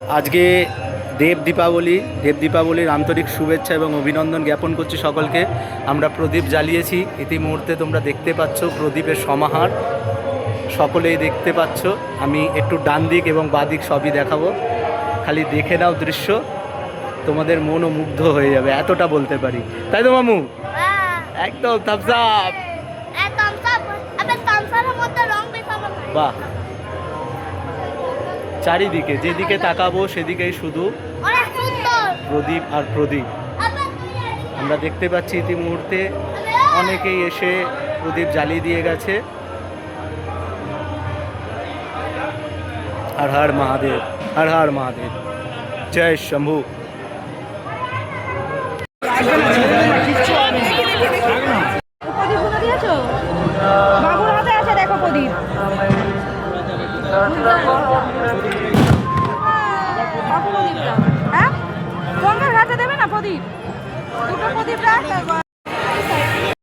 আজকে দেব দীপাবলির আন্তরিক শুভেচ্ছা এবং অভিনন্দন জ্ঞাপন করছি সকলকে। আমরা প্রদীপ জ্বালিয়েছি, ইতিমুহূর্তে তোমরা দেখতে পাচ্ছ প্রদীপের সমাহার, সকলেই দেখতে পাচ্ছ। আমি একটু ডান দিক এবং বাঁ দিক সবই দেখাবো, খালি দেখে নাও দৃশ্য, তোমাদের মনও মুগ্ধ হয়ে যাবে, এতটা বলতে পারি। তাই তো মামু? একদম থামস আপ। বাহ, চারিদিকে যেদিকে তাকাবো সেদিকেই শুধু প্রদীপ আর প্রদীপ। আমরা দেখতে পাচ্ছি ইতিমুহূর্তে অনেকেই এসে প্রদীপ জ্বালিয়ে দিয়ে গেছে। হর হর মহাদেব, হর হর মহাদেব, জয় শম্ভু। বাবুর হাতে আছে, দেখো প্রদীপ। হ্যাঁ, গঙ্গার ঘাটে দেবে না প্রদীপ? দুটো প্রদীপ রাখ,